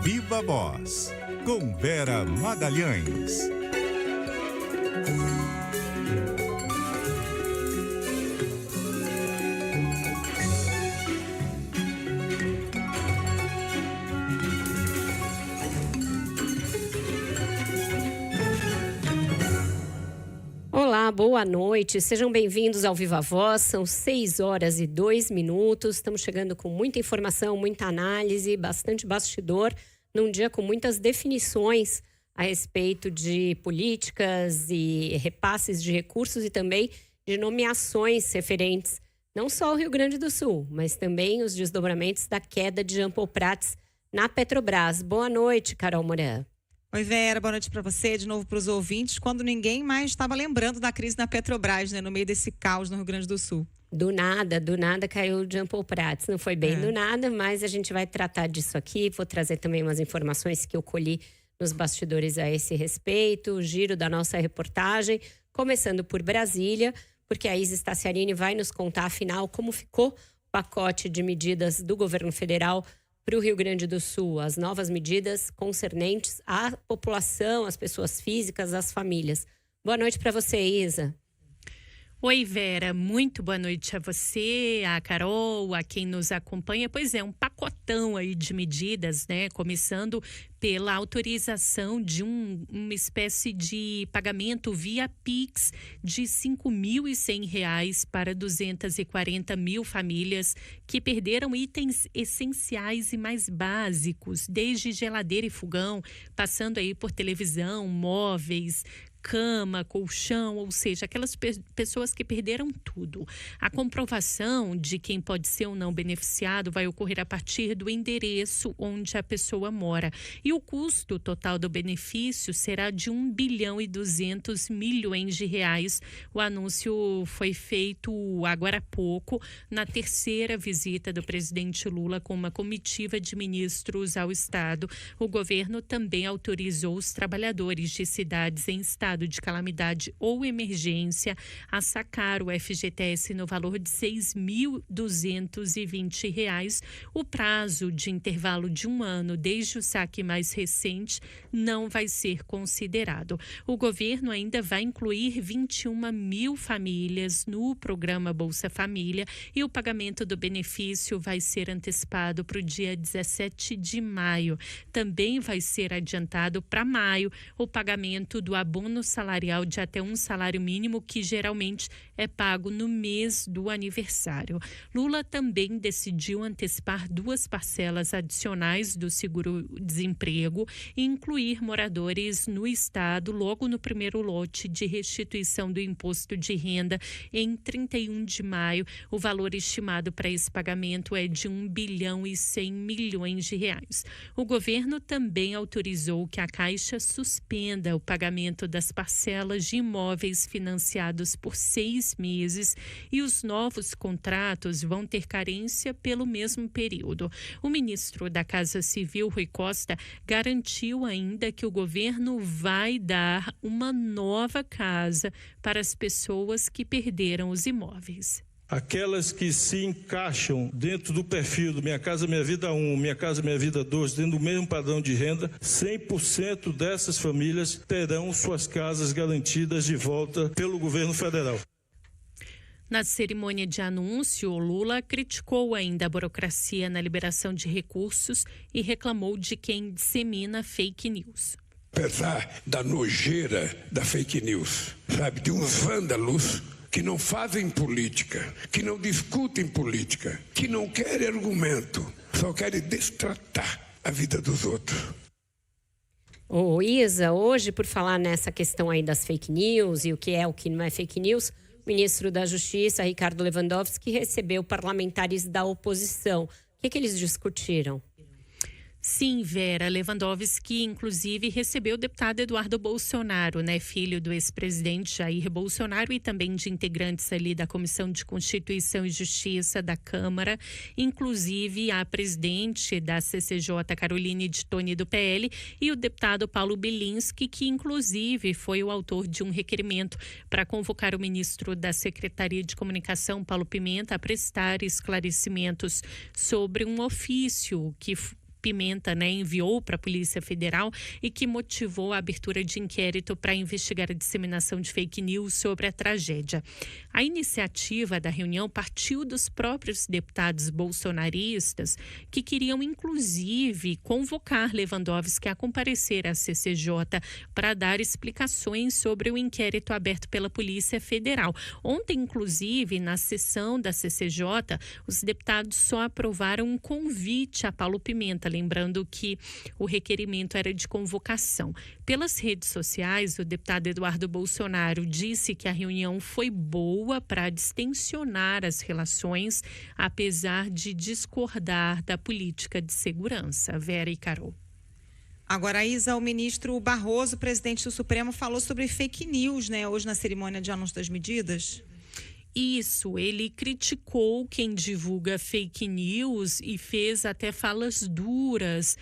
Viva Voz, com Vera Magalhães. Olá, boa noite, sejam bem-vindos ao Viva Voz, são 6h02, estamos chegando com muita informação, muita análise, bastante bastidor, num dia com muitas definições a respeito de políticas e repasses de recursos e também de nomeações referentes não só ao Rio Grande do Sul, mas também os desdobramentos da queda de Jean Paul Prats na Petrobras. Boa noite, Carol Moran. Oi, Vera, boa noite para você, de novo para os ouvintes, quando ninguém mais estava lembrando da crise na Petrobras, né, no meio desse caos no Rio Grande do Sul. Do nada caiu o Jean Paul Prats, não foi bem do nada, mas a gente vai tratar disso aqui, vou trazer também umas informações que eu colhi nos bastidores a esse respeito, o giro da nossa reportagem, começando por Brasília, porque a Isa Staciarini vai nos contar, afinal, como ficou o pacote de medidas do governo federal para o Rio Grande do Sul, as novas medidas concernentes à população, às pessoas físicas, às famílias. Boa noite para você, Isa. Oi, Vera, muito boa noite a você, a Carol, a quem nos acompanha. Pois é, um pacotão aí de medidas, né? Começando pela autorização de uma espécie de pagamento via Pix de R$ 5.100 para 240 mil famílias que perderam itens essenciais e mais básicos, desde geladeira e fogão, passando aí por televisão, móveis, cama, colchão, ou seja, aquelas pessoas que perderam tudo. A comprovação de quem pode ser ou não beneficiado vai ocorrer a partir do endereço onde a pessoa mora. E o custo total do benefício será de R$ 1,2 bilhão. O anúncio foi feito agora há pouco, na terceira visita do presidente Lula com uma comitiva de ministros ao estado. O governo também autorizou os trabalhadores de cidades em estado de calamidade ou emergência a sacar o FGTS no valor de R$ 6.220. O prazo de intervalo de 1 ano desde o saque mais recente não vai ser considerado. O governo ainda vai incluir 21 mil famílias no programa Bolsa Família e o pagamento do benefício vai ser antecipado para o dia 17 de maio. Também vai ser adiantado para maio o pagamento do abono salarial de até um salário mínimo, que geralmente é pago no mês do aniversário. Lula também decidiu antecipar 2 parcelas adicionais do seguro-desemprego e incluir moradores no estado logo no primeiro lote de restituição do imposto de renda em 31 de maio. O valor estimado para esse pagamento é de R$ 1,1 bilhão. O governo também autorizou que a Caixa suspenda o pagamento das parcelas de imóveis financiados por 6 meses e os novos contratos vão ter carência pelo mesmo período. O ministro da Casa Civil, Rui Costa, garantiu ainda que o governo vai dar uma nova casa para as pessoas que perderam os imóveis. Aquelas que se encaixam dentro do perfil do Minha Casa Minha Vida 1, Minha Casa Minha Vida 2, dentro do mesmo padrão de renda, 100% dessas famílias terão suas casas garantidas de volta pelo governo federal. Na cerimônia de anúncio, Lula criticou ainda a burocracia na liberação de recursos e reclamou de quem dissemina fake news. Apesar da nojeira da fake news, sabe, de uns vândalos que não fazem política, que não discutem política, que não querem argumento, só querem destratar a vida dos outros. Ô Isa, hoje, por falar nessa questão aí das fake news e o que não é fake news, o ministro da Justiça, Ricardo Lewandowski, recebeu parlamentares da oposição. O que eles discutiram? Sim, Vera, Lewandowski, inclusive, recebeu o deputado Eduardo Bolsonaro, né, filho do ex-presidente Jair Bolsonaro e também de integrantes ali da Comissão de Constituição e Justiça da Câmara, inclusive a presidente da CCJ, Caroline de Toni, do PL, e o deputado Paulo Bilinski, que inclusive foi o autor de um requerimento para convocar o ministro da Secretaria de Comunicação, Paulo Pimenta, a prestar esclarecimentos sobre um ofício que Pimenta, enviou para a Polícia Federal e que motivou a abertura de inquérito para investigar a disseminação de fake news sobre a tragédia. A iniciativa da reunião partiu dos próprios deputados bolsonaristas que queriam, inclusive, convocar Lewandowski a comparecer à CCJ para dar explicações sobre o inquérito aberto pela Polícia Federal. Ontem, inclusive, na sessão da CCJ, os deputados só aprovaram um convite a Paulo Pimenta, lembrando que o requerimento era de convocação. Pelas redes sociais, o deputado Eduardo Bolsonaro disse que a reunião foi boa para distensionar as relações, apesar de discordar da política de segurança. Vera e Carol. Agora, Isa, o ministro Barroso, presidente do Supremo, falou sobre fake news, hoje na cerimônia de anúncio das medidas. Isso, ele criticou quem divulga fake news e fez até falas duras,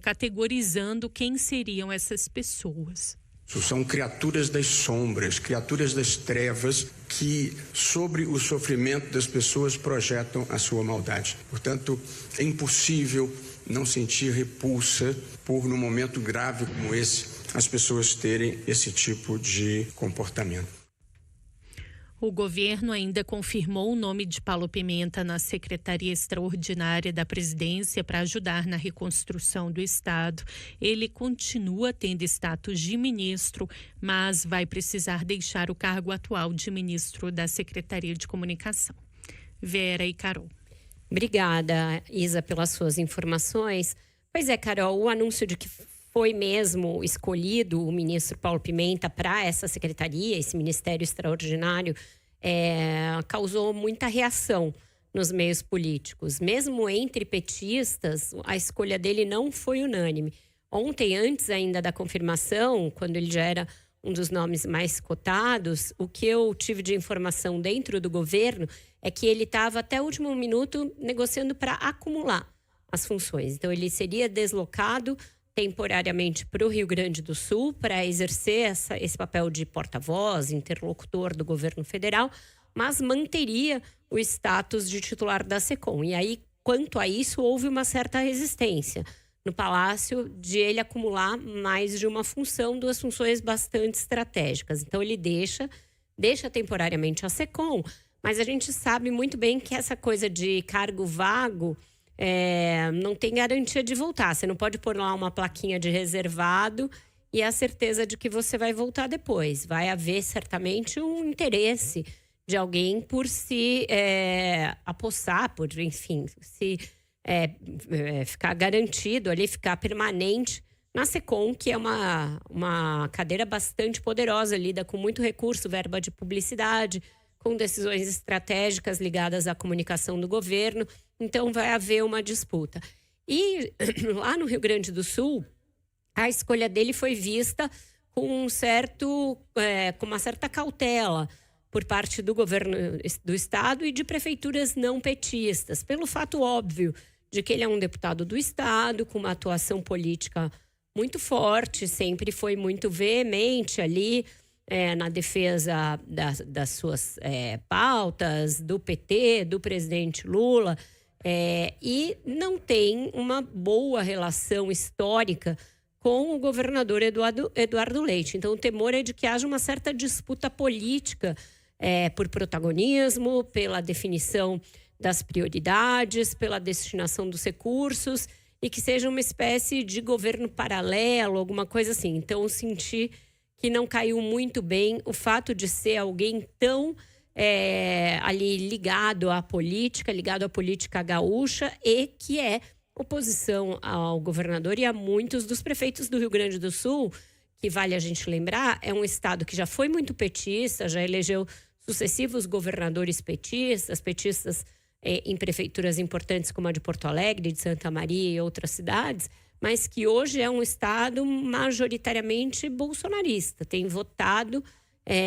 categorizando quem seriam essas pessoas. São criaturas das sombras, criaturas das trevas que, sobre o sofrimento das pessoas, projetam a sua maldade. Portanto, é impossível não sentir repulsa por, num momento grave como esse, as pessoas terem esse tipo de comportamento. O governo ainda confirmou o nome de Paulo Pimenta na Secretaria Extraordinária da Presidência para ajudar na reconstrução do Estado. Ele continua tendo status de ministro, mas vai precisar deixar o cargo atual de ministro da Secretaria de Comunicação. Vera e Carol. Obrigada, Isa, pelas suas informações. Pois é, Carol, o anúncio de que foi mesmo escolhido o ministro Paulo Pimenta para essa secretaria, esse ministério extraordinário, causou muita reação nos meios políticos. Mesmo entre petistas, a escolha dele não foi unânime. Ontem, antes ainda da confirmação, quando ele já era um dos nomes mais cotados, o que eu tive de informação dentro do governo é que ele estava até o último minuto negociando para acumular as funções. Então, ele seria deslocado temporariamente para o Rio Grande do Sul para exercer esse papel de porta-voz, interlocutor do governo federal, mas manteria o status de titular da SECOM. E aí, quanto a isso, houve uma certa resistência no Palácio de ele acumular mais de uma função, duas funções bastante estratégicas. Então, ele deixa temporariamente a SECOM, mas a gente sabe muito bem que essa coisa de cargo vago não tem garantia de voltar. Você não pode pôr lá uma plaquinha de reservado e a certeza de que você vai voltar depois. Vai haver certamente um interesse de alguém por se apossar, por, enfim, se ficar garantido ali, ficar permanente na SECOM, que é uma cadeira bastante poderosa, lida com muito recurso, verba de publicidade, com decisões estratégicas ligadas à comunicação do governo. Então, vai haver uma disputa. E lá no Rio Grande do Sul, a escolha dele foi vista com uma certa cautela por parte do governo do estado e de prefeituras não petistas, pelo fato óbvio de que ele é um deputado do estado, com uma atuação política muito forte, sempre foi muito veemente ali, na defesa das suas pautas, do PT, do presidente Lula, e não tem uma boa relação histórica com o governador Eduardo Leite. Então, o temor é de que haja uma certa disputa política por protagonismo, pela definição das prioridades, pela destinação dos recursos, e que seja uma espécie de governo paralelo, alguma coisa assim. Então, eu senti que não caiu muito bem o fato de ser alguém tão ali ligado à política gaúcha, e que é oposição ao governador e a muitos dos prefeitos do Rio Grande do Sul, que vale a gente lembrar, é um estado que já foi muito petista, já elegeu sucessivos governadores petistas em prefeituras importantes como a de Porto Alegre, de Santa Maria e outras cidades, mas que hoje é um estado majoritariamente bolsonarista. Tem votado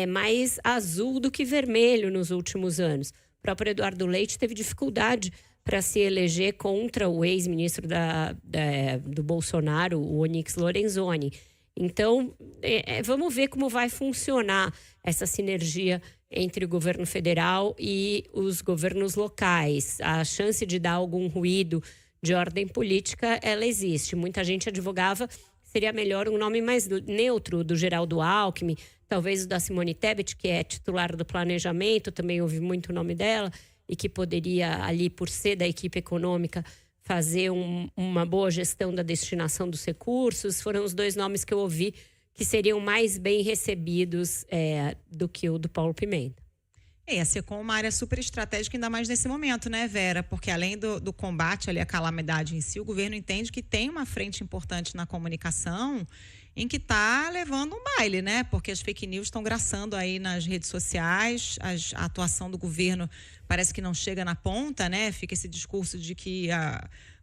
mais azul do que vermelho nos últimos anos. O próprio Eduardo Leite teve dificuldade para se eleger contra o ex-ministro do Bolsonaro, o Onyx Lorenzoni. Então, vamos ver como vai funcionar essa sinergia entre o governo federal e os governos locais. A chance de dar algum ruído de ordem política, ela existe. Muita gente advogava que seria melhor um nome mais neutro, do Geraldo Alckmin, talvez o da Simone Tebet, que é titular do planejamento, também ouvi muito o nome dela, e que poderia, ali, por ser da equipe econômica, fazer uma boa gestão da destinação dos recursos. Foram os dois nomes que eu ouvi que seriam mais bem recebidos do que o do Paulo Pimenta. A SECOM é uma área super estratégica, ainda mais nesse momento, né, Vera? Porque além do combate ali à calamidade em si, o governo entende que tem uma frente importante na comunicação em que está levando um baile, né? Porque as fake news estão graçando aí nas redes sociais, a atuação do governo parece que não chega na ponta, né? Fica esse discurso de que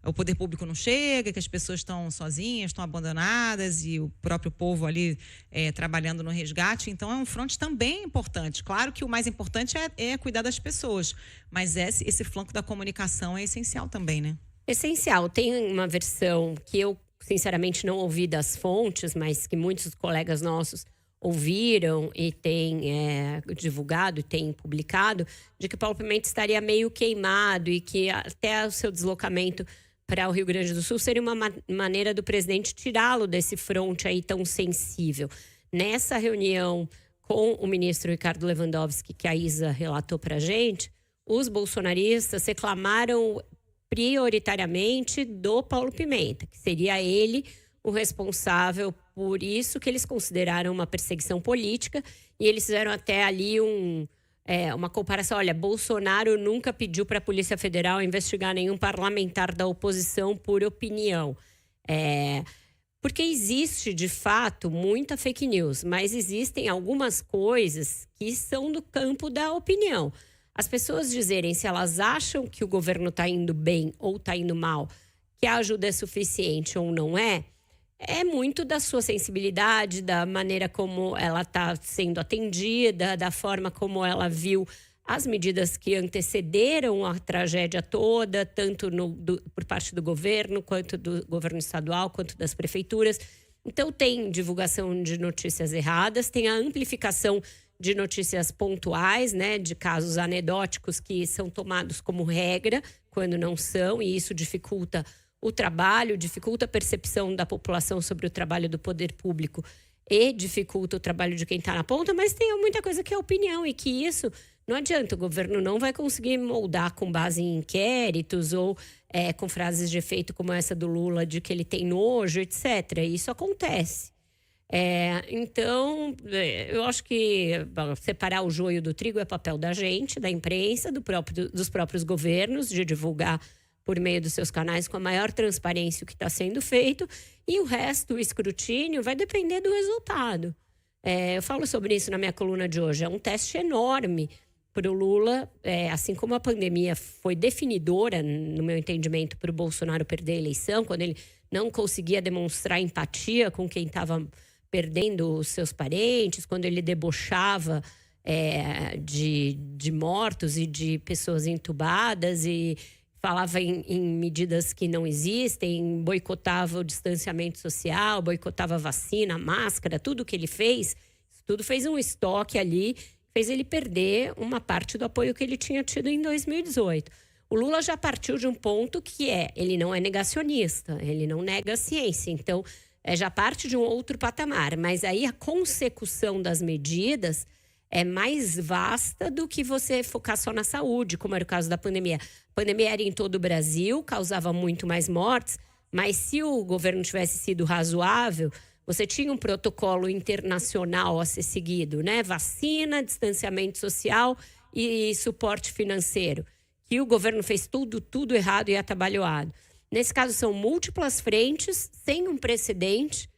o poder público não chega, que as pessoas estão sozinhas, estão abandonadas e o próprio povo ali trabalhando no resgate. Então é um fronte também importante. Claro que o mais importante é cuidar das pessoas, mas esse flanco da comunicação é essencial também, né? Essencial. Tem uma versão que eu sinceramente não ouvi das fontes, mas que muitos colegas nossos ouviram e têm divulgado e têm publicado, de que o Paulo Pimenta estaria meio queimado e que até o seu deslocamento para o Rio Grande do Sul seria uma maneira do presidente tirá-lo desse fronte aí tão sensível. Nessa reunião com o ministro Ricardo Lewandowski, que a Isa relatou para a gente, os bolsonaristas reclamaram prioritariamente do Paulo Pimenta, que seria ele o responsável por isso, que eles consideraram uma perseguição política, e eles fizeram até ali uma comparação. Olha, Bolsonaro nunca pediu para a Polícia Federal investigar nenhum parlamentar da oposição por opinião. Porque existe, de fato, muita fake news, mas existem algumas coisas que são do campo da opinião. As pessoas dizerem se elas acham que o governo está indo bem ou está indo mal, que a ajuda é suficiente ou não é muito da sua sensibilidade, da maneira como ela está sendo atendida, da forma como ela viu as medidas que antecederam a tragédia toda, tanto por parte do governo, quanto do governo estadual, quanto das prefeituras. Então, tem divulgação de notícias erradas, tem a amplificação de notícias pontuais, né, de casos anedóticos que são tomados como regra, quando não são, e isso dificulta o trabalho, dificulta a percepção da população sobre o trabalho do poder público e dificulta o trabalho de quem está na ponta, mas tem muita coisa que é opinião e que isso não adianta. O governo não vai conseguir moldar com base em inquéritos ou com frases de efeito como essa do Lula, de que ele tem nojo, etc. Isso acontece. Então, eu acho que separar o joio do trigo é papel da gente, da imprensa, dos próprios governos, de divulgar por meio dos seus canais com a maior transparência o que está sendo feito, e o resto, o escrutínio, vai depender do resultado. Eu falo sobre isso na minha coluna de hoje. É um teste enorme para o Lula, assim como a pandemia foi definidora, no meu entendimento, para o Bolsonaro perder a eleição, quando ele não conseguia demonstrar empatia com quem estava perdendo os seus parentes, quando ele debochava de mortos e de pessoas entubadas e falava em medidas que não existem, boicotava o distanciamento social, boicotava a vacina, a máscara, tudo que ele fez, tudo fez um estoque ali, fez ele perder uma parte do apoio que ele tinha tido em 2018. O Lula já partiu de um ponto que ele não é negacionista, ele não nega a ciência, então já parte de um outro patamar, mas aí a consecução das medidas é mais vasta do que você focar só na saúde, como era o caso da pandemia. A pandemia era em todo o Brasil, causava muito mais mortes, mas se o governo tivesse sido razoável, você tinha um protocolo internacional a ser seguido, né? Vacina, distanciamento social e suporte financeiro. Que o governo fez tudo errado e atabalhoado. Nesse caso, são múltiplas frentes, sem um precedente,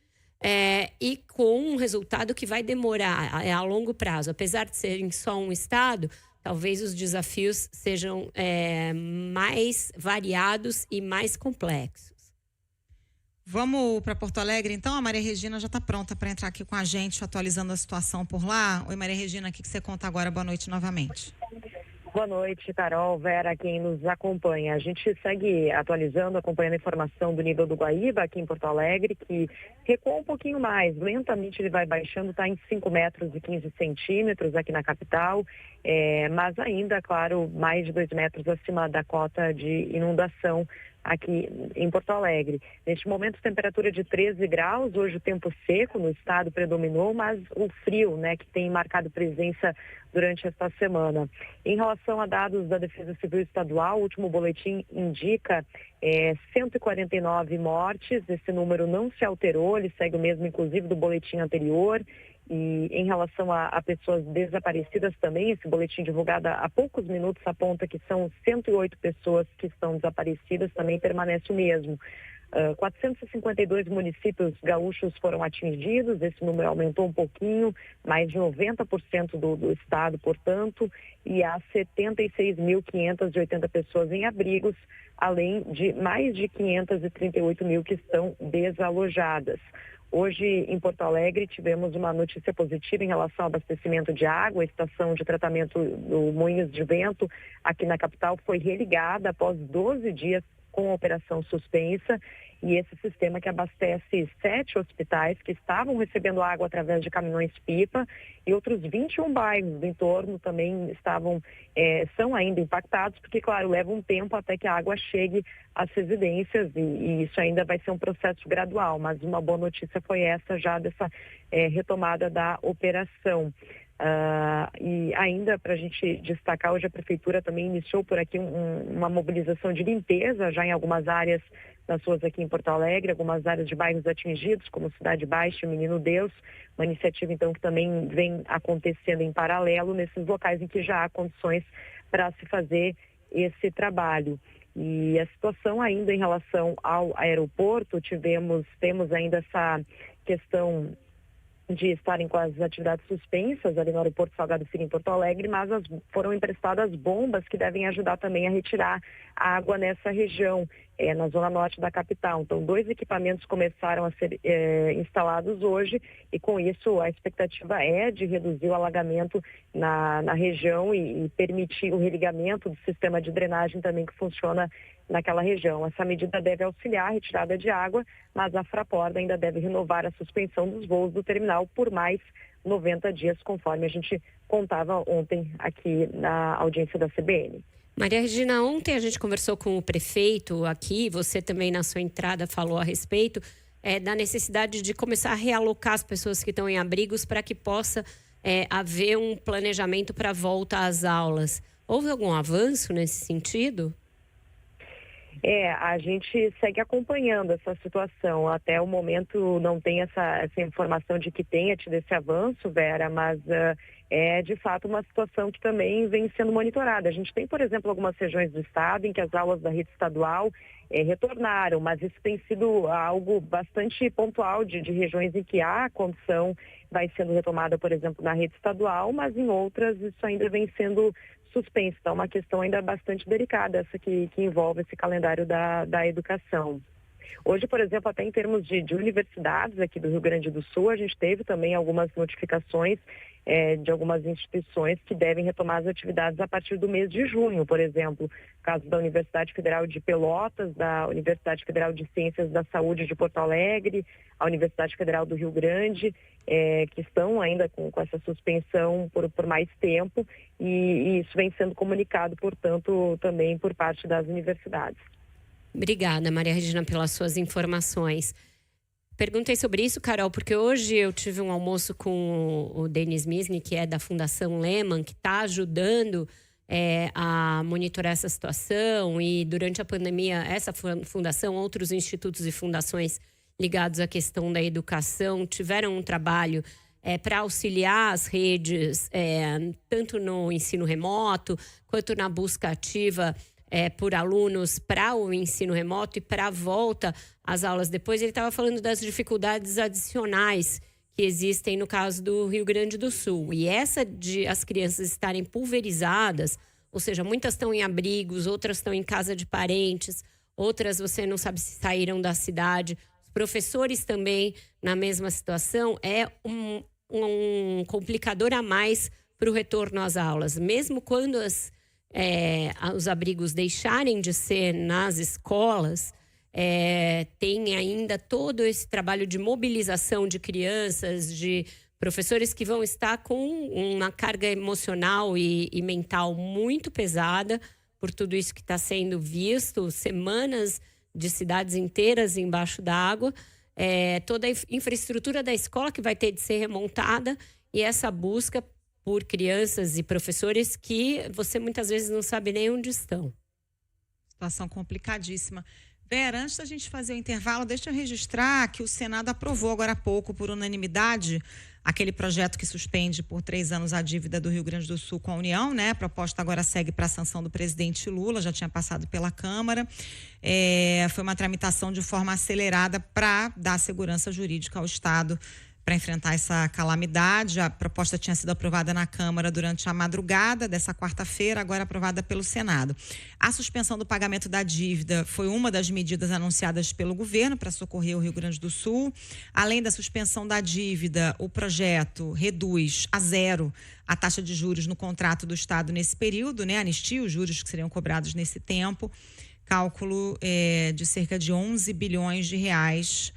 e com um resultado que vai demorar a longo prazo. Apesar de serem só um estado, talvez os desafios sejam mais variados e mais complexos. Vamos para Porto Alegre, então? A Maria Regina já está pronta para entrar aqui com a gente, atualizando a situação por lá. Oi, Maria Regina, o que você conta agora? Boa noite novamente. Boa noite, Carol, Vera, quem nos acompanha. A gente segue atualizando, acompanhando a informação do nível do Guaíba aqui em Porto Alegre, que recuou um pouquinho mais. Lentamente ele vai baixando, está em 5 metros e 15 centímetros aqui na capital, mas ainda, claro, mais de 2 metros acima da cota de inundação aqui em Porto Alegre. Neste momento, temperatura de 13 graus, hoje o tempo seco no estado predominou, mas o frio, né, que tem marcado presença durante esta semana. Em relação a dados da Defesa Civil Estadual, o último boletim indica 149 mortes, esse número não se alterou, ele segue o mesmo, inclusive, do boletim anterior. E em relação a pessoas desaparecidas também, esse boletim divulgado há poucos minutos aponta que são 108 pessoas que estão desaparecidas, também permanece o mesmo. 452 municípios gaúchos foram atingidos, esse número aumentou um pouquinho, mais de 90% do estado, portanto, e há 76.580 pessoas em abrigos, além de mais de 538 mil que estão desalojadas. Hoje, em Porto Alegre, tivemos uma notícia positiva em relação ao abastecimento de água. A estação de tratamento do Moinhos de Vento, aqui na capital, foi religada após 12 dias com a operação suspensa. E esse sistema que abastece 7 hospitais que estavam recebendo água através de caminhões-pipa e outros 21 bairros do entorno também são ainda impactados, porque, claro, leva um tempo até que a água chegue às residências e isso ainda vai ser um processo gradual, mas uma boa notícia foi essa já dessa retomada da operação. E ainda para a gente destacar, hoje a Prefeitura também iniciou por aqui uma mobilização de limpeza já em algumas áreas das ruas aqui em Porto Alegre, algumas áreas de bairros atingidos, como Cidade Baixa e Menino Deus, uma iniciativa então que também vem acontecendo em paralelo nesses locais em que já há condições para se fazer esse trabalho. E a situação ainda em relação ao aeroporto, temos ainda essa questão de estarem com as atividades suspensas ali no aeroporto Salgado Filho em Porto Alegre, mas foram emprestadas bombas que devem ajudar também a retirar a água nessa região, na zona norte da capital. Então, 2 equipamentos começaram a ser instalados hoje e com isso a expectativa é de reduzir o alagamento na região e permitir o religamento do sistema de drenagem também que funciona naquela região. Essa medida deve auxiliar a retirada de água, mas a Fraport ainda deve renovar a suspensão dos voos do terminal por mais 90 dias, conforme a gente contava ontem aqui na audiência da CBN. Maria Regina, ontem a gente conversou com o prefeito aqui, você também na sua entrada falou a respeito da necessidade de começar a realocar as pessoas que estão em abrigos para que possa haver um planejamento para a volta às aulas. Houve algum avanço nesse sentido? A gente segue acompanhando essa situação. Até o momento não tem essa informação de que tenha tido esse avanço, Vera, mas é de fato uma situação que também vem sendo monitorada. A gente tem, por exemplo, algumas regiões do estado em que as aulas da rede estadual retornaram, mas isso tem sido algo bastante pontual de regiões em que há condição, vai sendo retomada, por exemplo, na rede estadual, mas em outras isso ainda vem sendo suspenso. Então, é uma questão ainda bastante delicada, essa que envolve esse calendário da educação. Hoje, por exemplo, até em termos de universidades aqui do Rio Grande do Sul, a gente teve também algumas notificações de algumas instituições que devem retomar as atividades a partir do mês de junho, por exemplo, caso da Universidade Federal de Pelotas, da Universidade Federal de Ciências da Saúde de Porto Alegre, a Universidade Federal do Rio Grande, que estão ainda com essa suspensão por mais tempo, e isso vem sendo comunicado, portanto, também por parte das universidades. Obrigada, Maria Regina, pelas suas informações. Perguntei sobre isso, Carol, porque hoje eu tive um almoço com o Denis Misny, que é da Fundação Lehman, que está ajudando a monitorar essa situação. E durante a pandemia, essa fundação, outros institutos e fundações ligados à questão da educação tiveram um trabalho para auxiliar as redes, tanto no ensino remoto, quanto na busca ativa por alunos para o ensino remoto e para a volta às aulas depois. Ele estava falando das dificuldades adicionais que existem no caso do Rio Grande do Sul. E essa de as crianças estarem pulverizadas, ou seja, muitas estão em abrigos, outras estão em casa de parentes, outras você não sabe se saíram da cidade. Os professores também na mesma situação, é um complicador a mais para o retorno às aulas. Mesmo quando os abrigos deixarem de ser nas escolas, tem ainda todo esse trabalho de mobilização de crianças, de professores que vão estar com uma carga emocional e mental muito pesada por tudo isso que está sendo visto, semanas de cidades inteiras embaixo d'água, toda a infraestrutura da escola que vai ter de ser remontada e essa busca por crianças e professores que você muitas vezes não sabe nem onde estão. Situação complicadíssima. Vera, antes da gente fazer o intervalo, deixa eu registrar que o Senado aprovou agora há pouco, por unanimidade, aquele projeto que suspende por 3 anos a dívida do Rio Grande do Sul com a União, né? A proposta agora segue para a sanção do presidente Lula, já tinha passado pela Câmara. Foi uma tramitação de forma acelerada para dar segurança jurídica ao Estado para enfrentar essa calamidade. A proposta tinha sido aprovada na Câmara durante a madrugada dessa quarta-feira, agora aprovada pelo Senado. A suspensão do pagamento da dívida foi uma das medidas anunciadas pelo governo para socorrer o Rio Grande do Sul. Além da suspensão da dívida, o projeto reduz a 0 a taxa de juros no contrato do Estado nesse período, né? Anistia os juros que seriam cobrados nesse tempo. Cálculo de cerca de 11 bilhões de reais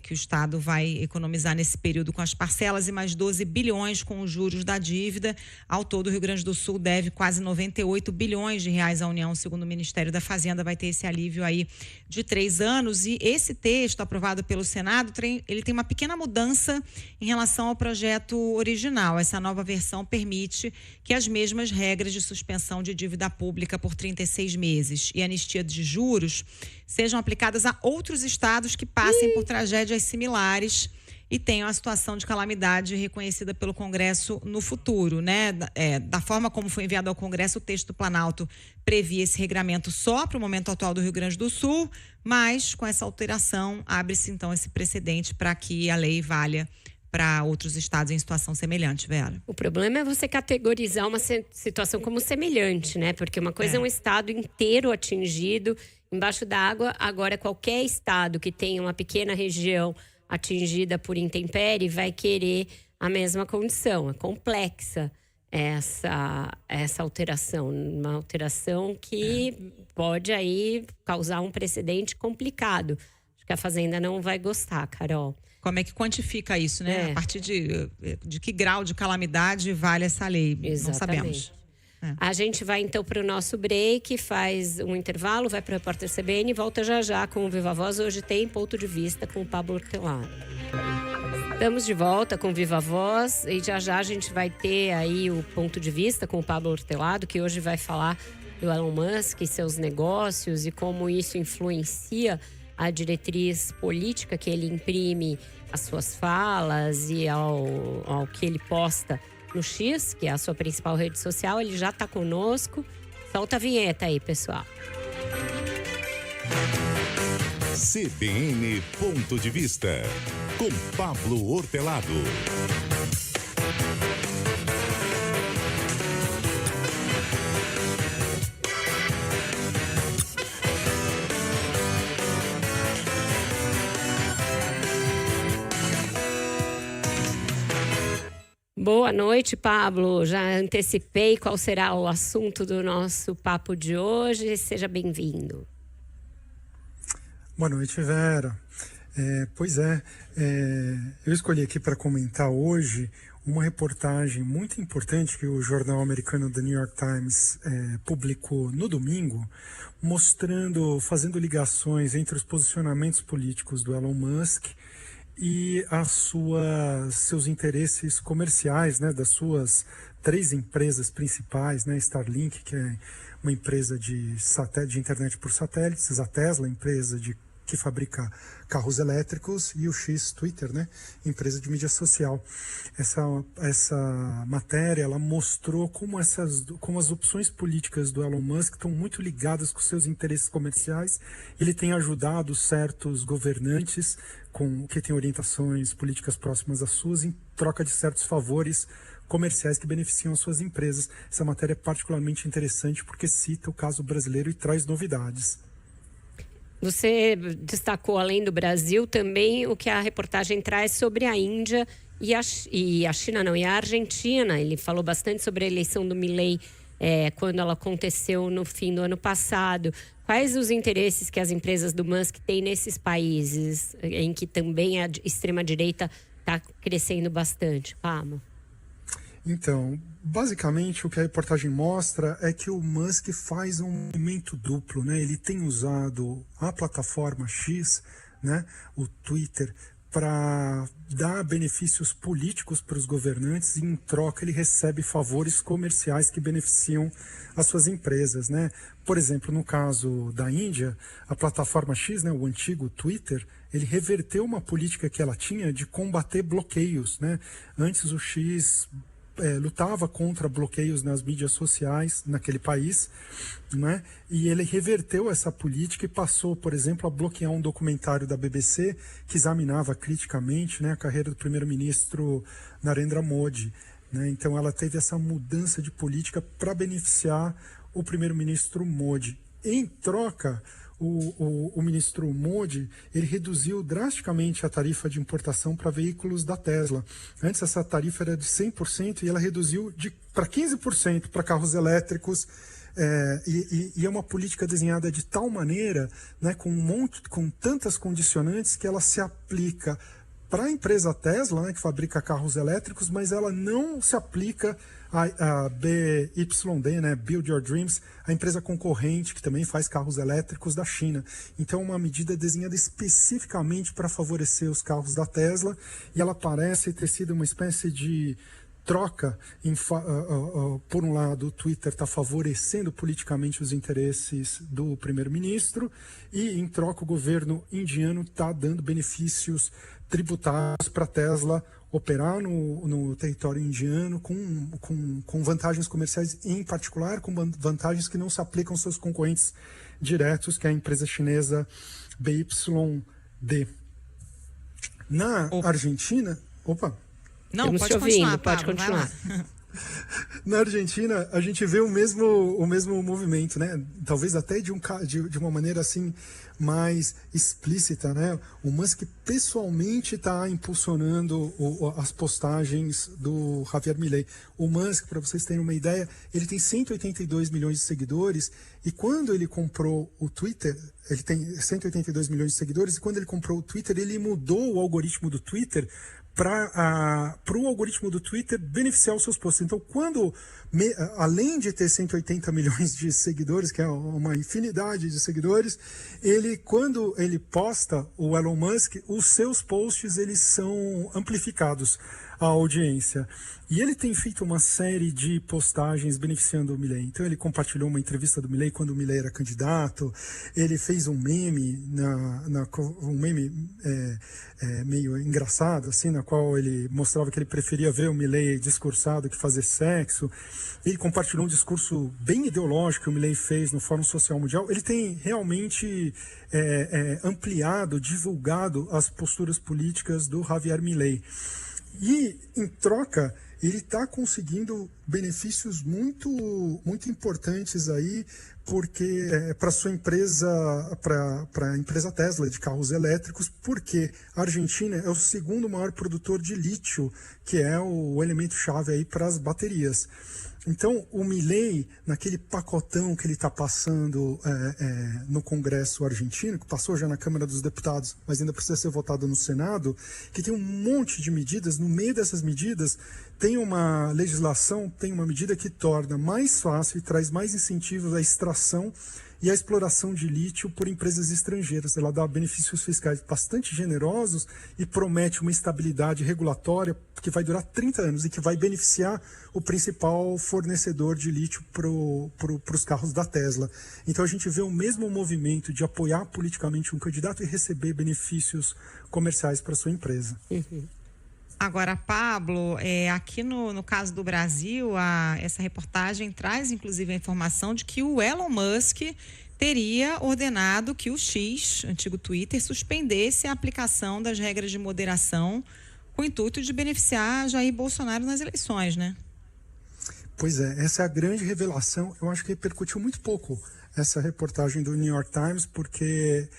que o Estado vai economizar nesse período com as parcelas e mais 12 bilhões com os juros da dívida. Ao todo, o Rio Grande do Sul deve quase 98 bilhões de reais à União, segundo o Ministério da Fazenda. Vai ter esse alívio aí de 3 anos. E esse texto aprovado pelo Senado, ele tem uma pequena mudança em relação ao projeto original. Essa nova versão permite que as mesmas regras de suspensão de dívida pública por 36 meses e anistia de juros sejam aplicadas a outros estados que passem por tragédias similares e tenham a situação de calamidade reconhecida pelo Congresso no futuro, né? Da forma como foi enviado ao Congresso, o texto do Planalto previa esse regramento só para o momento atual do Rio Grande do Sul, mas com essa alteração abre-se então esse precedente para que a lei valha para outros estados em situação semelhante, Vera. O problema é você categorizar uma situação como semelhante, né? Porque uma coisa é um estado inteiro atingido embaixo da água, agora qualquer estado que tenha uma pequena região atingida por intempérie vai querer a mesma condição. É complexa essa alteração, uma alteração que pode aí causar um precedente complicado. Acho que a Fazenda não vai gostar, Carol. Como é que quantifica isso, né? A partir de que grau de calamidade vale essa lei? Exatamente. Não sabemos. A gente vai então para o nosso break, faz um intervalo, vai para o Repórter CBN e volta já com o Viva Voz. Hoje tem Ponto de Vista com o Pablo Hortelado. Estamos de volta com Viva Voz e já a gente vai ter aí o Ponto de Vista com o Pablo Hortelado, que hoje vai falar do Elon Musk e seus negócios e como isso influencia a diretriz política que ele imprime às suas falas e ao que ele posta no X, que é a sua principal rede social. Ele já está conosco. Solta a vinheta aí, pessoal. CBN Ponto de Vista, com Pablo Hortelado. Boa noite, Pablo. Já antecipei qual será o assunto do nosso papo de hoje. Seja bem-vindo. Boa noite, Vera. Eu escolhi aqui para comentar hoje uma reportagem muito importante que o jornal americano The New York Times publicou no domingo, fazendo ligações entre os posicionamentos políticos do Elon Musk e seus interesses comerciais, né, das suas 3 empresas principais, né, Starlink, que é uma empresa de internet por satélites, a Tesla, empresa que fabrica carros elétricos, e o X, Twitter, né, empresa de mídia social. Essa matéria, ela mostrou como as opções políticas do Elon Musk estão muito ligadas com seus interesses comerciais. Ele tem ajudado certos governantes que têm orientações políticas próximas às suas, em troca de certos favores comerciais que beneficiam as suas empresas. Essa matéria é particularmente interessante porque cita o caso brasileiro e traz novidades. Você destacou, além do Brasil, também o que a reportagem traz sobre a Índia e a Argentina. Ele falou bastante sobre a eleição do Milei quando ela aconteceu no fim do ano passado. Quais os interesses que as empresas do Musk têm nesses países em que também a extrema-direita está crescendo bastante, Pablo? Então, basicamente o que a reportagem mostra é que o Musk faz um movimento duplo, né? Ele tem usado a plataforma X, né, o Twitter, para dar benefícios políticos para os governantes e, em troca, ele recebe favores comerciais que beneficiam as suas empresas, né? Por exemplo, no caso da Índia, a plataforma X, né, o antigo Twitter, ele reverteu uma política que ela tinha de combater bloqueios, né? Antes o X lutava contra bloqueios nas mídias sociais naquele país, né? E ele reverteu essa política e passou, por exemplo, a bloquear um documentário da BBC que examinava criticamente, né, a carreira do primeiro-ministro Narendra Modi, né? Então ela teve essa mudança de política para beneficiar o primeiro-ministro Modi. Em troca, o ministro Modi, ele reduziu drasticamente a tarifa de importação para veículos da Tesla. Antes essa tarifa era de 100% e ela reduziu para 15% para carros elétricos. E é uma política desenhada de tal maneira, né, com tantas condicionantes, que ela se aplica para a empresa Tesla, né, que fabrica carros elétricos, mas ela não se aplica a BYD, né, Build Your Dreams, a empresa concorrente que também faz carros elétricos da China. Então, uma medida desenhada especificamente para favorecer os carros da Tesla, e ela parece ter sido uma espécie de troca. Por um lado, o Twitter está favorecendo politicamente os interesses do primeiro-ministro, e em troca o governo indiano está dando benefícios tributários para a Tesla operar no território indiano com vantagens comerciais, em particular com vantagens que não se aplicam aos seus concorrentes diretos, que é a empresa chinesa BYD. Na Argentina... Não, pode continuar, pode continuar. Na Argentina, a gente vê o mesmo movimento, né? Talvez até de uma maneira assim mais explícita, né? O Musk pessoalmente está impulsionando as postagens do Javier Milei. O Musk, para vocês terem uma ideia, ele tem 182 milhões de seguidores, e quando ele comprou o Twitter, ele tem 182 milhões de seguidores, e quando ele comprou o Twitter, ele mudou o algoritmo do Twitter para o algoritmo do Twitter beneficiar os seus posts. Então, além de ter 180 milhões de seguidores, que é uma infinidade de seguidores, quando ele posta, o Elon Musk, os seus posts eles são amplificados à audiência. E ele tem feito uma série de postagens beneficiando o Milei. Então ele compartilhou uma entrevista do Milei quando o Milei era candidato, ele fez um meme, meio engraçado, assim, na qual ele mostrava que ele preferia ver o Milei discursar do que fazer sexo. Ele compartilhou um discurso bem ideológico que o Milei fez no Fórum Social Mundial. Ele tem realmente ampliado, divulgado as posturas políticas do Javier Milei. E, em troca, ele está conseguindo benefícios muito, muito importantes aí, porque para sua empresa, para a empresa Tesla de carros elétricos, porque a Argentina é o segundo maior produtor de lítio, que é o elemento-chave aí para as baterias. Então, o Milei, naquele pacotão que ele está passando no Congresso argentino, que passou já na Câmara dos Deputados, mas ainda precisa ser votado no Senado, que tem um monte de medidas. No meio dessas medidas, tem uma legislação, tem uma medida que torna mais fácil e traz mais incentivos à extração e a exploração de lítio por empresas estrangeiras. Ela dá benefícios fiscais bastante generosos e promete uma estabilidade regulatória que vai durar 30 anos e que vai beneficiar o principal fornecedor de lítio para os carros da Tesla. Então a gente vê o mesmo movimento de apoiar politicamente um candidato e receber benefícios comerciais para sua empresa. Uhum. Agora, Pablo, aqui no caso do Brasil, essa reportagem traz inclusive a informação de que o Elon Musk teria ordenado que o X, antigo Twitter, suspendesse a aplicação das regras de moderação com o intuito de beneficiar Jair Bolsonaro nas eleições, né? Pois é, essa é a grande revelação. Eu acho que repercutiu muito pouco essa reportagem do New York Times, porque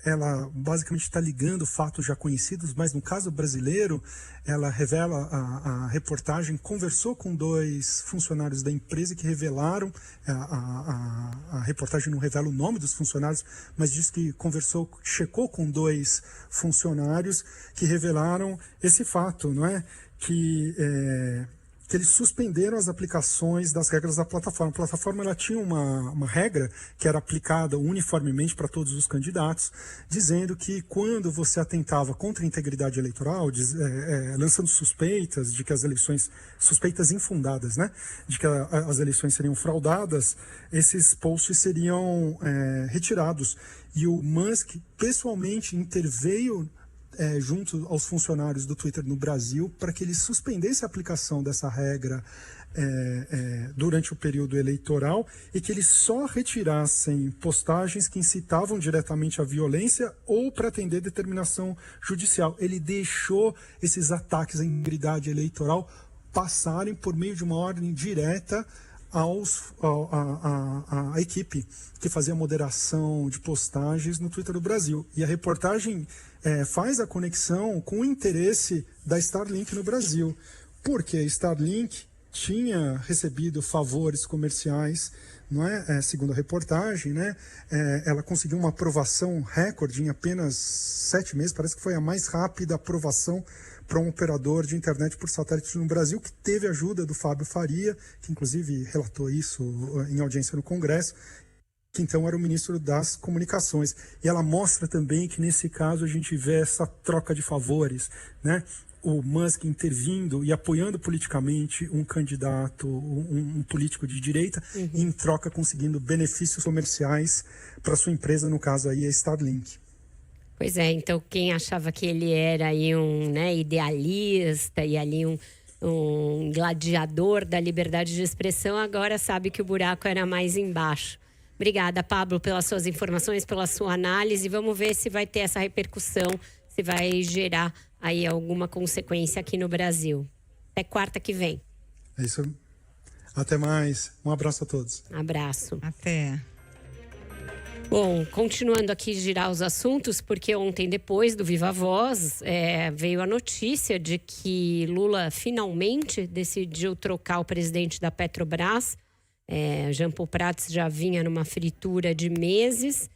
ela basicamente está ligando fatos já conhecidos, mas no caso brasileiro, ela revela, a reportagem conversou com 2 funcionários da empresa que revelaram, a reportagem não revela o nome dos funcionários, mas diz que checou com 2 funcionários que revelaram esse fato, não é? Que que eles suspenderam as aplicações das regras da plataforma. A plataforma ela tinha uma regra que era aplicada uniformemente para todos os candidatos, dizendo que quando você atentava contra a integridade eleitoral, lançando suspeitas de que as eleições, suspeitas infundadas, né, de que as eleições seriam fraudadas, esses posts seriam retirados. E o Musk pessoalmente interveio junto aos funcionários do Twitter no Brasil para que eles suspendessem a aplicação dessa regra durante o período eleitoral e que eles só retirassem postagens que incitavam diretamente à violência ou para atender determinação judicial. Ele deixou esses ataques à integridade eleitoral passarem por meio de uma ordem direta à equipe que fazia moderação de postagens no Twitter do Brasil. E a reportagem faz a conexão com o interesse da Starlink no Brasil, porque a Starlink tinha recebido favores comerciais, não é? Segundo a reportagem, né? Ela conseguiu uma aprovação recorde em apenas 7 meses, parece que foi a mais rápida aprovação para um operador de internet por satélite no Brasil, que teve ajuda do Fábio Faria, que inclusive relatou isso em audiência no Congresso, que então era o ministro das Comunicações. E ela mostra também que nesse caso a gente vê essa troca de favores, né? O Musk intervindo e apoiando politicamente um candidato, um político de direita, e em troca conseguindo benefícios comerciais para sua empresa, no caso aí a Starlink. Pois é, então quem achava que ele era aí um idealista e ali um gladiador da liberdade de expressão, agora sabe que o buraco era mais embaixo. Obrigada, Pablo, pelas suas informações, pela sua análise. Vamos ver se vai ter essa repercussão, se vai gerar aí alguma consequência aqui no Brasil. Até quarta que vem. É isso. Até mais. Um abraço a todos. Abraço. Até. Bom, continuando aqui girar os assuntos, porque ontem, depois do Viva Voz, veio a notícia de que Lula finalmente decidiu trocar o presidente da Petrobras. Jean Paul Prats já vinha numa fritura de meses.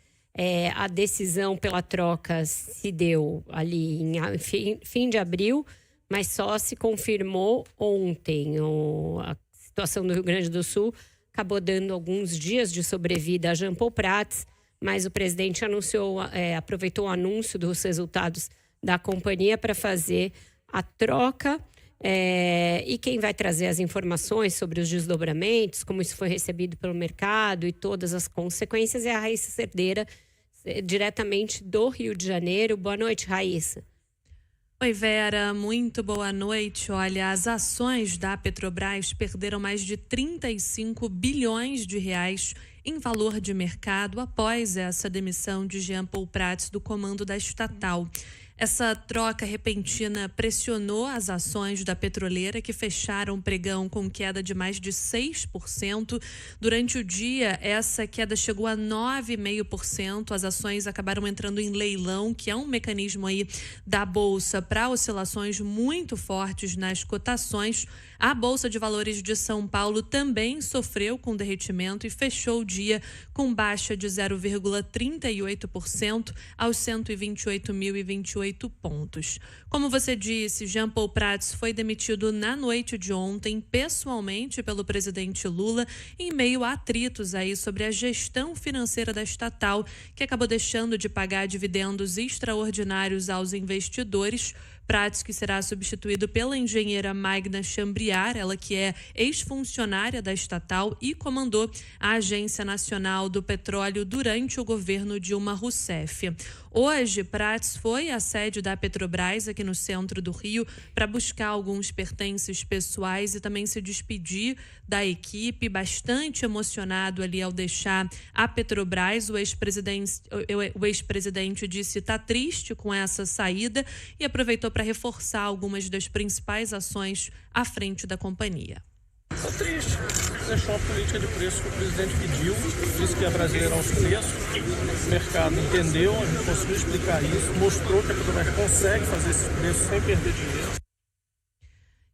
A decisão pela troca se deu ali em fim de abril, mas só se confirmou ontem. A situação do Rio Grande do Sul acabou dando alguns dias de sobrevida a Jean Paul Prats, mas o presidente aproveitou o anúncio dos resultados da companhia para fazer a troca. E quem vai trazer as informações sobre os desdobramentos, como isso foi recebido pelo mercado e todas as consequências, é a Raíssa Cerdeira, diretamente do Rio de Janeiro. Boa noite, Raíssa. Oi, Vera, muito boa noite. Olha, as ações da Petrobras perderam mais de 35 bilhões de reais em valor de mercado após essa demissão de Jean Paul Prats do comando da estatal. Essa troca repentina pressionou as ações da petroleira, que fecharam o pregão com queda de mais de 6%. Durante o dia, essa queda chegou a 9,5%. As ações acabaram entrando em leilão, que é um mecanismo aí da Bolsa para oscilações muito fortes nas cotações. A Bolsa de Valores de São Paulo também sofreu com derretimento e fechou o dia com baixa de 0,38% aos 128.028 pontos. Como você disse, Jean Paul Prats foi demitido na noite de ontem, pessoalmente pelo presidente Lula, em meio a atritos aí sobre a gestão financeira da estatal, que acabou deixando de pagar dividendos extraordinários aos investidores. Prats, que será substituído pela engenheira Magna Chambriard, ela que é ex-funcionária da estatal e comandou a Agência Nacional do Petróleo durante o governo Dilma Rousseff. Hoje, Prats foi à sede da Petrobras aqui no centro do Rio para buscar alguns pertences pessoais e também se despedir da equipe, bastante emocionado ali ao deixar a Petrobras. O ex-presidente disse estar triste com essa saída e aproveitou para reforçar algumas das principais ações à frente da companhia. Estou triste. Deixou a política de preço que o presidente pediu, disse que ia brasileirar os preços. O mercado entendeu, a gente conseguiu explicar isso, mostrou que a Petrobras consegue fazer esses preços sem perder dinheiro.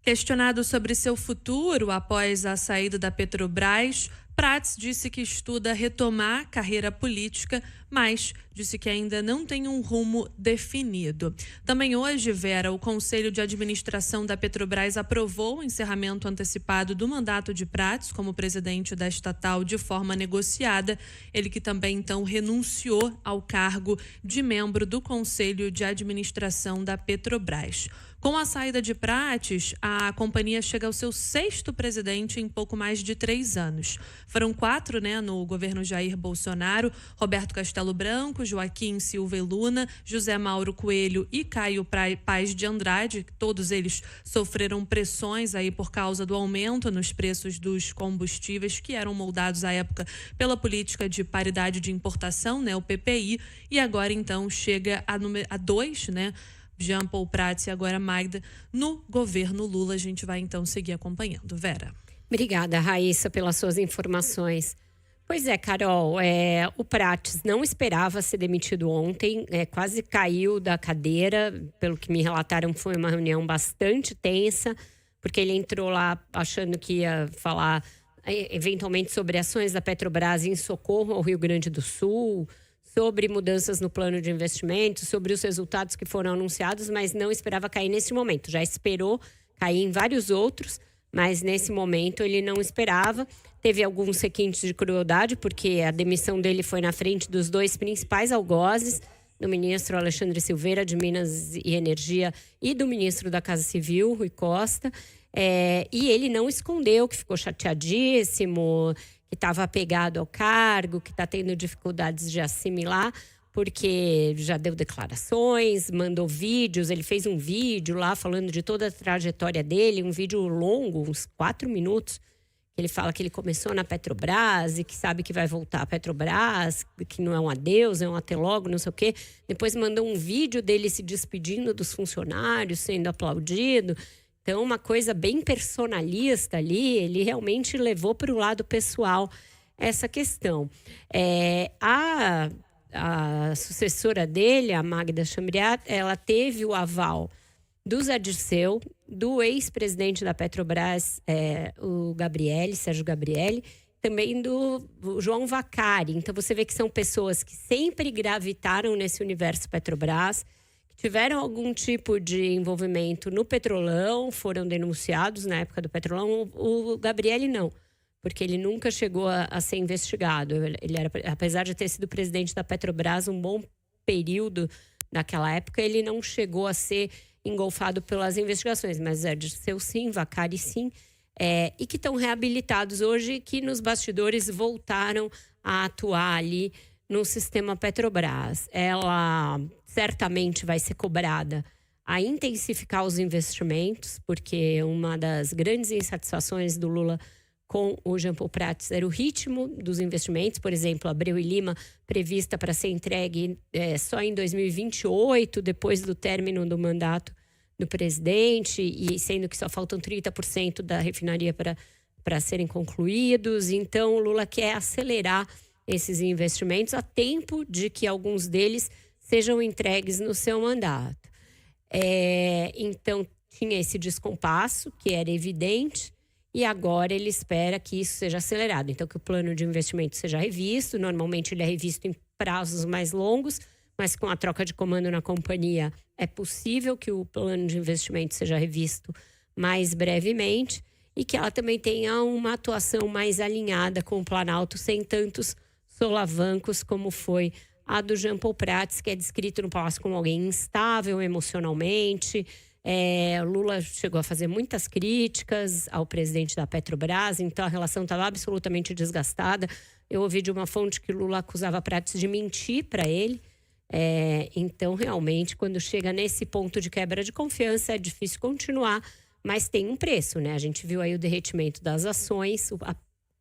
Questionado sobre seu futuro após a saída da Petrobras, Prats disse que estuda retomar carreira política, mas disse que ainda não tem um rumo definido. Também hoje, Vera, o Conselho de Administração da Petrobras aprovou o encerramento antecipado do mandato de Prats como presidente da estatal de forma negociada. Ele que também, então, renunciou ao cargo de membro do Conselho de Administração da Petrobras. Com a saída de Prats, a companhia chega ao seu 6º presidente em pouco mais de 3 anos. Foram 4, no governo Jair Bolsonaro: Roberto Castelo Branco, Joaquim Silva e Luna, José Mauro Coelho e Caio Paz de Andrade. Todos eles sofreram pressões aí por causa do aumento nos preços dos combustíveis, que eram moldados à época pela política de paridade de importação, o PPI, e agora então chega a 2, Jean Paul Prats e agora Magda, no governo Lula. A gente vai então seguir acompanhando. Vera. Obrigada, Raíssa, pelas suas informações. Pois é, Carol, o Prats não esperava ser demitido ontem, quase caiu da cadeira. Pelo que me relataram, foi uma reunião bastante tensa, porque ele entrou lá achando que ia falar eventualmente sobre ações da Petrobras em socorro ao Rio Grande do Sul, sobre mudanças no plano de investimentos, sobre os resultados que foram anunciados, mas não esperava cair nesse momento. Já esperou cair em vários outros, mas nesse momento ele não esperava. Teve alguns requintes de crueldade, porque a demissão dele foi na frente dos 2 principais algozes, do ministro Alexandre Silveira, de Minas e Energia, e do ministro da Casa Civil, Rui Costa. E ele não escondeu que ficou chateadíssimo, que estava apegado ao cargo, que está tendo dificuldades de assimilar, porque já deu declarações, mandou vídeos. Ele fez um vídeo lá falando de toda a trajetória dele, um vídeo longo, uns 4 minutos. Ele fala que ele começou na Petrobras e que sabe que vai voltar à Petrobras, que não é um adeus, é um até logo, não sei o quê. Depois mandou um vídeo dele se despedindo dos funcionários, sendo aplaudido. Então, uma coisa bem personalista ali, ele realmente levou para o lado pessoal essa questão. A sucessora dele, a Magda Chambriard, ela teve o aval do Zé Dirceu, do ex-presidente da Petrobras, o Sérgio Gabrielli, também do João Vacari. Então, você vê que são pessoas que sempre gravitaram nesse universo Petrobras, tiveram algum tipo de envolvimento no Petrolão, foram denunciados na época do Petrolão. O Gabrielli não, porque ele nunca chegou a ser investigado. Ele era, apesar de ter sido presidente da Petrobras um bom período naquela época, ele não chegou a ser engolfado pelas investigações. Mas Dirceu sim, Vacari sim, e que estão reabilitados hoje, que nos bastidores voltaram a atuar ali no sistema Petrobras. Ela certamente vai ser cobrada a intensificar os investimentos, porque uma das grandes insatisfações do Lula com o Jean Paul Prats era o ritmo dos investimentos. Por exemplo, Abreu e Lima, prevista para ser entregue só em 2028, depois do término do mandato do presidente, e sendo que só faltam 30% da refinaria para serem concluídos. Então, o Lula quer acelerar esses investimentos a tempo de que alguns deles sejam entregues no seu mandato. Então, tinha esse descompasso, que era evidente, e agora ele espera que isso seja acelerado. Então, que o plano de investimento seja revisto. Normalmente, ele é revisto em prazos mais longos, mas com a troca de comando na companhia, é possível que o plano de investimento seja revisto mais brevemente e que ela também tenha uma atuação mais alinhada com o Planalto, sem tantos solavancos como foi a do Jean Paul Prats, que é descrito no Palácio como alguém instável emocionalmente. Lula chegou a fazer muitas críticas ao presidente da Petrobras, então a relação estava absolutamente desgastada. Eu ouvi de uma fonte que Lula acusava Prats de mentir para ele. Então, realmente, quando chega nesse ponto de quebra de confiança, é difícil continuar, mas tem um preço, né? A gente viu aí o derretimento das ações, a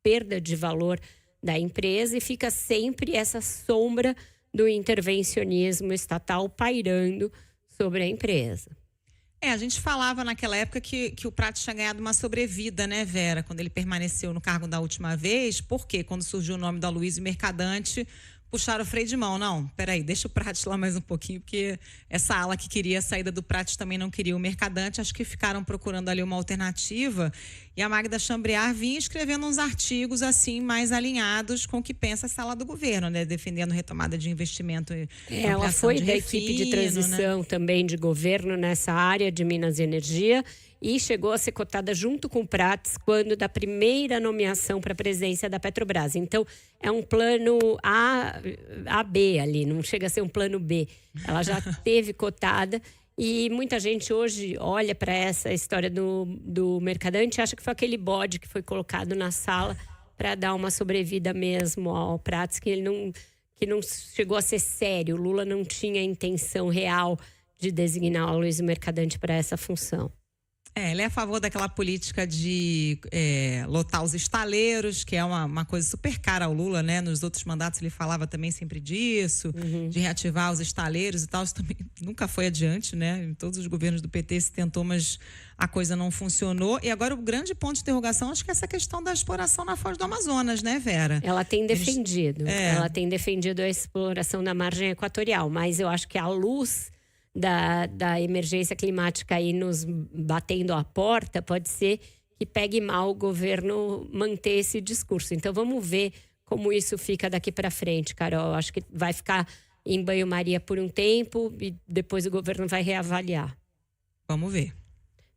perda de valor da empresa, e fica sempre essa sombra do intervencionismo estatal pairando sobre a empresa. A gente falava naquela época que o Prats tinha ganhado uma sobrevida, né, Vera, quando ele permaneceu no cargo da última vez, porque quando surgiu o nome do Aloysio Mercadante, puxaram o freio de mão. Não, peraí, deixa o Prates lá mais um pouquinho, porque essa ala que queria a saída do Prates também não queria o Mercadante. Acho que ficaram procurando ali uma alternativa. E a Magda Chambriard vinha escrevendo uns artigos assim mais alinhados com o que pensa essa ala do governo, né? Defendendo retomada de investimento. Ela foi da equipe de transição, né, também de governo nessa área de Minas e Energia, e chegou a ser cotada junto com o Prates quando da primeira nomeação para a presidência da Petrobras. Então, é um plano A-B ali, não chega a ser um plano B. Ela já teve cotada e muita gente hoje olha para essa história do Mercadante e acha que foi aquele bode que foi colocado na sala para dar uma sobrevida mesmo ao Prates, que não chegou a ser sério. O Lula não tinha intenção real de designar o Luiz Mercadante para essa função. Ele é a favor daquela política de lotar os estaleiros, que é uma coisa super cara ao Lula, né? Nos outros mandatos ele falava também sempre disso, de reativar os estaleiros e tal. Isso também nunca foi adiante, né? Em todos os governos do PT se tentou, mas a coisa não funcionou. E agora o grande ponto de interrogação, acho que é essa questão da exploração na Foz do Amazonas, né, Vera? Ela tem defendido. Ela tem defendido a exploração da margem equatorial, mas eu acho que à luz da emergência climática aí nos batendo à porta, pode ser que pegue mal o governo manter esse discurso. Então vamos ver como isso fica daqui para frente, Carol. Acho que vai ficar em banho-maria por um tempo e depois o governo vai reavaliar. Vamos ver.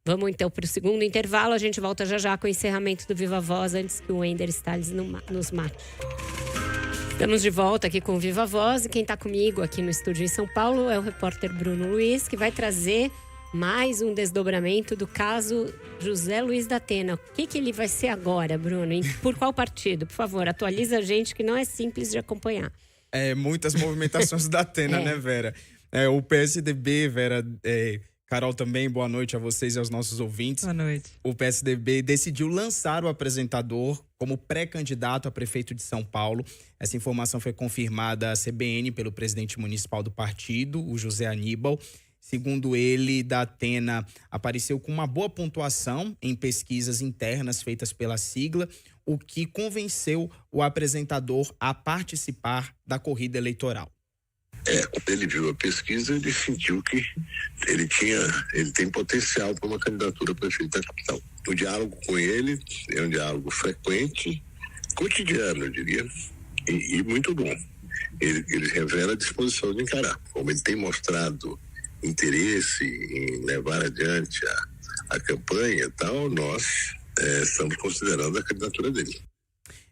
Vamos então para o segundo intervalo. A gente volta já com o encerramento do Viva Voz, antes que o Wender Salles nos mate. Estamos de volta aqui com o Viva Voz e quem está comigo aqui no estúdio em São Paulo é o repórter Bruno Luiz, que vai trazer mais um desdobramento do caso José Luiz da Atena. O que ele vai ser agora, Bruno? Por qual partido? Por favor, atualiza a gente, que não é simples de acompanhar. Muitas movimentações da Atena, né, Vera? O PSDB, Vera... Carol também, boa noite a vocês e aos nossos ouvintes. Boa noite. O PSDB decidiu lançar o apresentador como pré-candidato a prefeito de São Paulo. Essa informação foi confirmada à CBN pelo presidente municipal do partido, o José Aníbal. Segundo ele, da Atena apareceu com uma boa pontuação em pesquisas internas feitas pela sigla, o que convenceu o apresentador a participar da corrida eleitoral. Quando ele viu a pesquisa, ele sentiu que ele tem potencial para uma candidatura a prefeito da capital. O diálogo com ele é um diálogo frequente, cotidiano, eu diria, e muito bom. Ele revela a disposição de encarar. Como ele tem mostrado interesse em levar adiante a campanha e tal, nós estamos considerando a candidatura dele.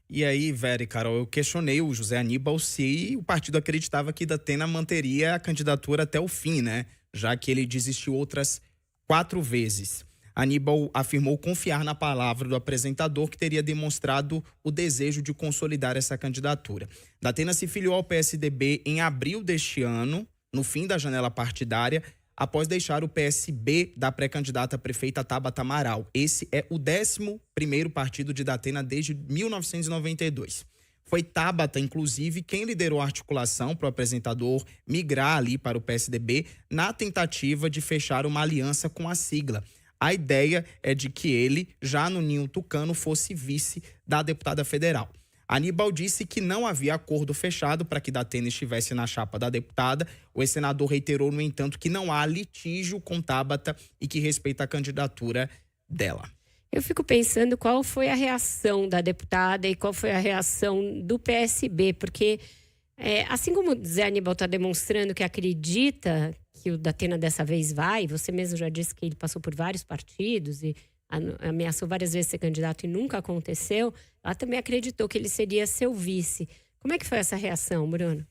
E aí, Vera e Carol, eu questionei o José Aníbal se o partido acreditava que da Atena manteria a candidatura até o fim, né? Já que ele desistiu outras 4 vezes. Aníbal afirmou confiar na palavra do apresentador, que teria demonstrado o desejo de consolidar essa candidatura. Da Atena se filiou ao PSDB em abril deste ano, no fim da janela partidária, após deixar o PSB da pré-candidata prefeita Tabata Amaral. Esse é o 11º partido de da Atena desde 1992. Foi Tabata, inclusive, quem liderou a articulação para o apresentador migrar ali para o PSDB na tentativa de fechar uma aliança com a sigla. A ideia é de que ele, já no ninho tucano, fosse vice da deputada federal. Aníbal disse que não havia acordo fechado para que da Atena estivesse na chapa da deputada. O ex-senador reiterou, no entanto, que não há litígio com Tabata e que respeita a candidatura dela. Eu fico pensando qual foi a reação da deputada e qual foi a reação do PSB, porque assim como o Zé Aníbal está demonstrando que acredita que o da Atena dessa vez vai, você mesmo já disse que ele passou por vários partidos e ameaçou várias vezes ser candidato e nunca aconteceu, ela também acreditou que ele seria seu vice. Como é que foi essa reação, Bruno?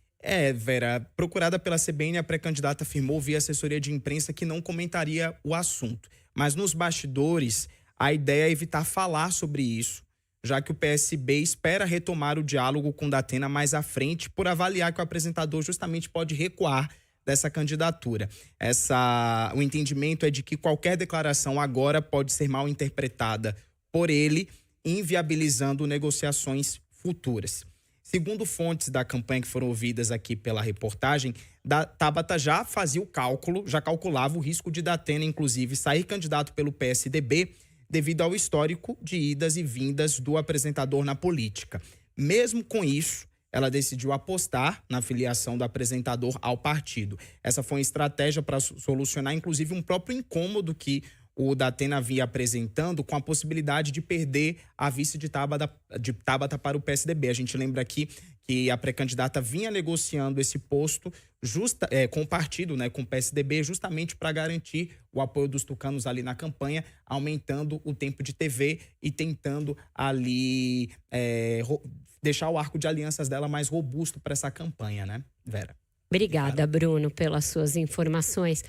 Vera, procurada pela CBN, a pré-candidata afirmou via assessoria de imprensa que não comentaria o assunto. Mas nos bastidores, a ideia é evitar falar sobre isso, já que o PSB espera retomar o diálogo com da Atena mais à frente, por avaliar que o apresentador justamente pode recuar dessa candidatura. O entendimento é de que qualquer declaração agora pode ser mal interpretada por ele, inviabilizando negociações futuras. Segundo fontes da campanha que foram ouvidas aqui pela reportagem, Tabata já fazia o cálculo, já calculava o risco de da Atena, inclusive, sair candidato pelo PSDB devido ao histórico de idas e vindas do apresentador na política. Mesmo com isso, ela decidiu apostar na filiação do apresentador ao partido. Essa foi uma estratégia para solucionar, inclusive, um próprio incômodo que o Datena vinha apresentando, com a possibilidade de perder a vice de Tabata para o PSDB. A gente lembra aqui que a pré-candidata vinha negociando esse posto com o partido, né, com o PSDB, justamente para garantir o apoio dos tucanos ali na campanha, aumentando o tempo de TV e tentando ali deixar o arco de alianças dela mais robusto para essa campanha, né, Vera? Obrigada, Bruno, pelas suas informações.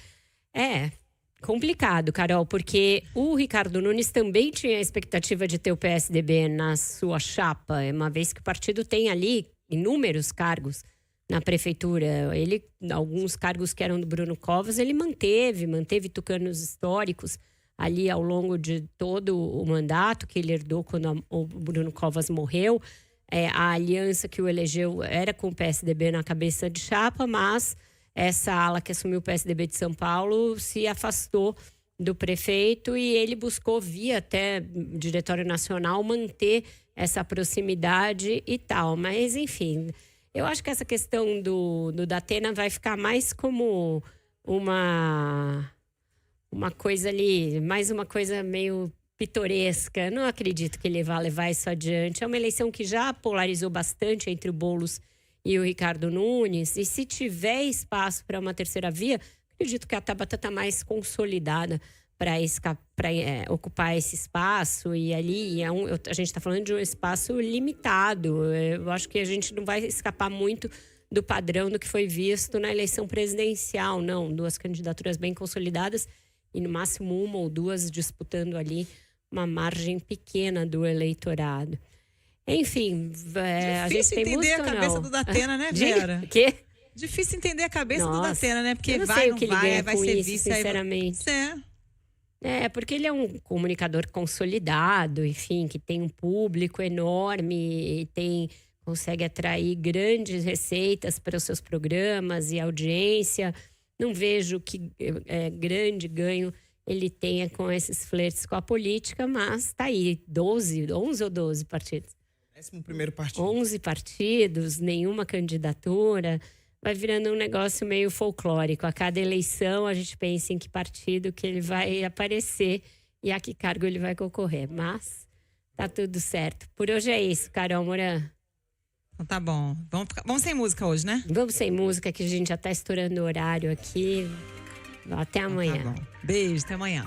Complicado, Carol, porque o Ricardo Nunes também tinha a expectativa de ter o PSDB na sua chapa, uma vez que o partido tem ali inúmeros cargos na prefeitura. Alguns cargos que eram do Bruno Covas, ele manteve tucanos históricos ali ao longo de todo o mandato que ele herdou quando o Bruno Covas morreu. A aliança que o elegeu era com o PSDB na cabeça de chapa, mas essa ala que assumiu o PSDB de São Paulo se afastou do prefeito e ele buscou, via até Diretório Nacional, manter essa proximidade e tal. Mas, enfim, eu acho que essa questão do Datena vai ficar mais como uma coisa ali, mais uma coisa meio pitoresca. Não acredito que ele vá levar isso adiante. É uma eleição que já polarizou bastante entre o Boulos e o Ricardo Nunes, e se tiver espaço para uma terceira via, acredito que a Tabata está mais consolidada para ocupar esse espaço, e ali a gente está falando de um espaço limitado. Eu acho que a gente não vai escapar muito do padrão do que foi visto na eleição presidencial, não. 2 candidaturas bem consolidadas e no máximo 1 ou 2 disputando ali uma margem pequena do eleitorado. Enfim, a gente tem entender a cabeça do Datena, né, Vera? Quê? Difícil entender a cabeça do Datena, né? Porque eu não vai, sei não o que ele vai, ganha vai com ser isso, vice. sinceramente. Porque ele é um comunicador consolidado, enfim, que tem um público enorme e consegue atrair grandes receitas para os seus programas e audiência. Não vejo que grande ganho ele tenha com esses flertes com a política, mas tá aí, 11 ou 12 partidos. 11º partido. 11 partidos, nenhuma candidatura. Vai virando um negócio meio folclórico. A cada eleição a gente pensa em que partido que ele vai aparecer e a que cargo ele vai concorrer. Mas tá tudo certo. Por hoje é isso, Carol Moran. Então tá bom. Vamos sem música hoje, né? Vamos sem música, que a gente já tá estourando o horário aqui. Até amanhã. Tá bom. Beijo, até amanhã.